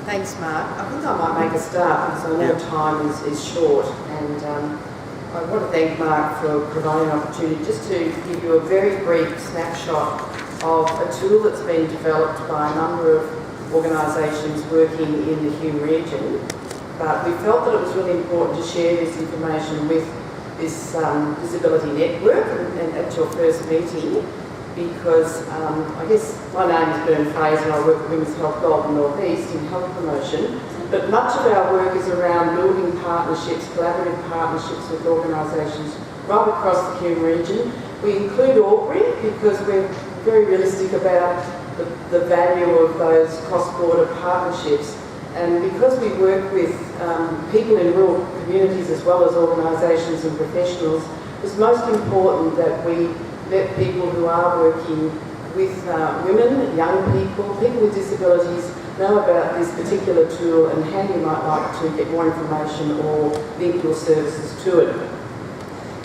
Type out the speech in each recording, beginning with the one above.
Thanks, Mark. I think I might make a start because I know time is short, and I want to thank Mark for providing an opportunity just to give you a very brief snapshot of a tool that's been developed by a number of organisations working in the Hume region. But we felt that it was really important to share this information with this disability network and at your first meeting, because I guess my name is Bernadette Fraser and I work for Women's Health Golden North East in health promotion, but much of our work is around building partnerships, collaborative partnerships with organisations right across the Hume region. We include Albury because we're very realistic about the value of those cross-border partnerships, and because we work with people in rural communities as well as organisations and professionals, it's most important that we let people who are working with women, young people, people with disabilities know about this particular tool and how you might like to get more information or link your services to it.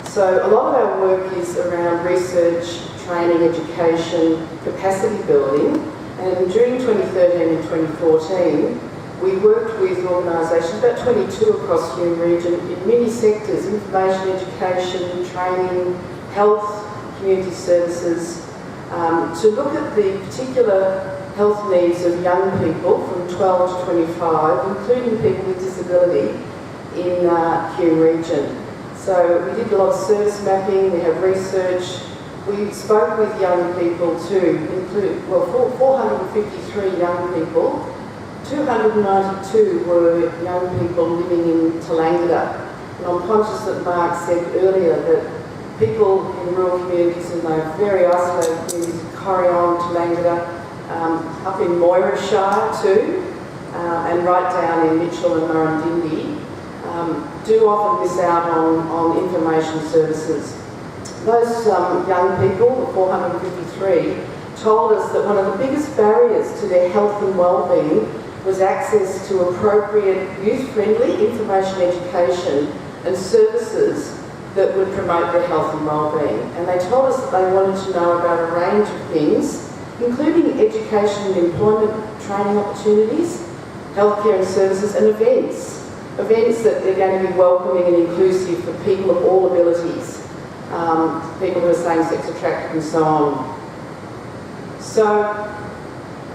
So a lot of our work is around research, training, education, capacity building, and during 2013 and 2014 we worked with organisations, about 22 across Hume region, in many sectors: information, education, training, health, community services, to look at the particular health needs of young people from 12 to 25, including people with disability in Hume region. So we did a lot of service mapping, we have research, we spoke with young people too, 453 young people, 292 were young people living in Tallangatta. And I'm conscious that Mark said earlier that people in rural communities and those very isolated communities, Corrion, Tallangatta, up in Moira Shire too, and right down in Mitchell and Murrindindi, do often miss out on information services. Those young people, the 453, told us that one of the biggest barriers to their health and well-being was access to appropriate youth-friendly information education and services that would promote their health and well-being. And they told us that they wanted to know about a range of things, including education and employment training opportunities, healthcare and services, and events that are going to be welcoming and inclusive for people of all abilities, people who are same-sex attracted and so on. So,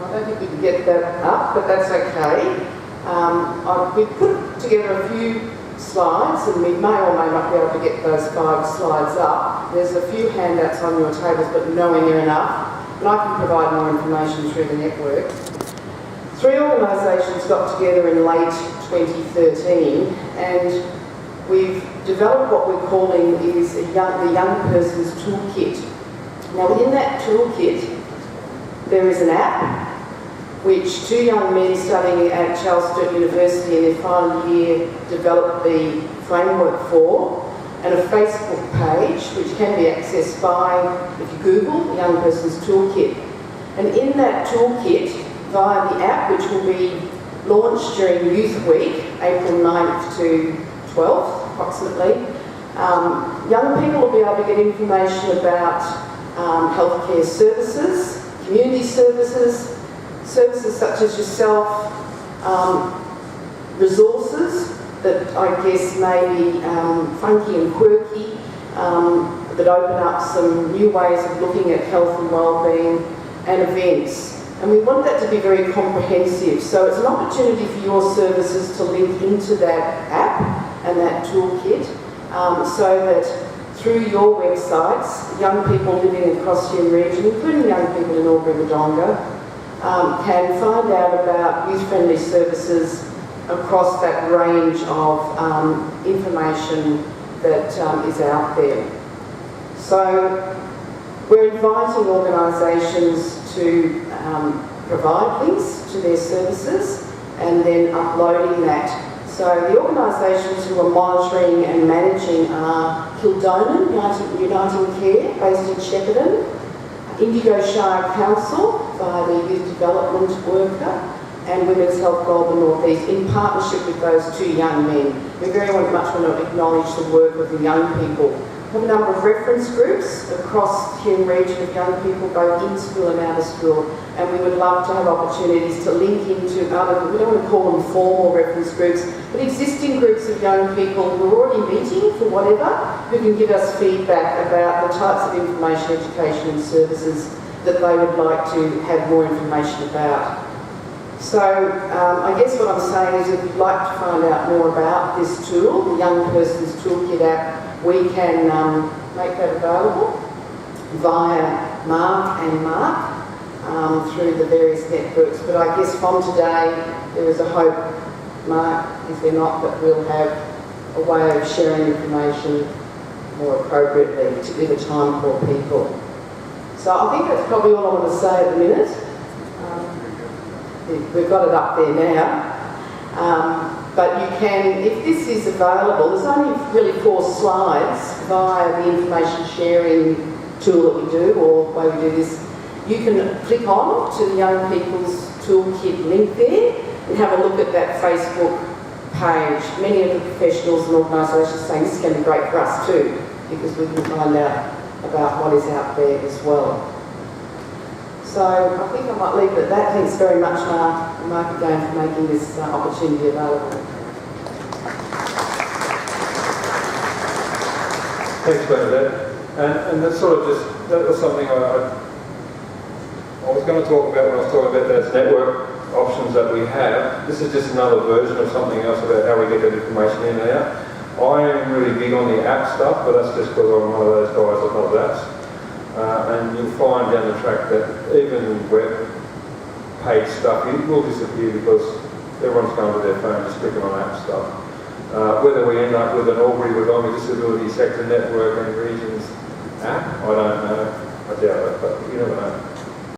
I don't think we can get that up, but that's okay. We've put together a few slides, and we may or may not be able to get those 5 slides up. There's a few handouts on your tables, but nowhere near enough, and I can provide more information through the network. 3 organisations got together in late 2013, and we've developed what we're calling is the Young Person's Toolkit. Now, within that toolkit, there is an app which 2 young men studying at Charles Sturt University in their final year developed the framework for, and a Facebook page which can be accessed by, if you Google, Young Person's Toolkit. And in that toolkit, via the app, which will be launched during Youth Week, April 9th to 12th approximately, young people will be able to get information about healthcare services, community services, services such as yourself, resources that I guess may be funky and quirky, that open up some new ways of looking at health and wellbeing, and events. And we want that to be very comprehensive. So it's an opportunity for your services to link into that app and that toolkit, so that through your websites, young people living across Hume region, including young people in Albury-Wodonga, can find out about youth-friendly services across that range of information that is out there. So we're inviting organisations to provide links to their services and then uploading that. So the organisations who are monitoring and managing are Kildonan Uniting Care, based in Shepparton, Indigo Shire Council via the Youth Development Worker, and Women's Health Golden North East, in partnership with those 2 young men. We very much want to acknowledge the work of the young people have a number of reference groups across the Hume region of young people, both in school and out of school, and we would love to have opportunities to link into other, we don't want to call them formal reference groups, but existing groups of young people who are already meeting for whatever, who can give us feedback about the types of information, education and services that they would like to have more information about. So I guess what I'm saying is if you'd like to find out more about this tool, the Young Person's Toolkit app, we can make that available via Mark and Mark through the various networks. But I guess from today there is a hope, Mark, if they're not, that we'll have a way of sharing information more appropriately, particularly the time poor people. So I think that's probably all I want to say at the minute. We've got it up there now. But you can, if this is available, there's only really 4 slides via the information sharing tool that we do, or the way we do this. You can click on to the Young People's Toolkit link there and have a look at that Facebook page. Many of the professionals and organisations are saying this is going to be great for us too, because we can find out about what is out there as well. So I think I might leave it at that. Thanks very much, Mark, and Mark again for making this opportunity available. Thanks, Bernadette. And that's sort of just, that was something I was going to talk about when I was talking about those network options that we have. This is just another version of something else about how we get that information in and out. I am really big on the app stuff, but that's just because I'm one of those guys that loves apps. And you'll find down the track that even web page stuff, it will disappear because everyone's going to their phone just clicking on app stuff. Whether we end up with an Albury Wodonga Disability Sector Network and Regions app, I don't know. I doubt it, but you never know.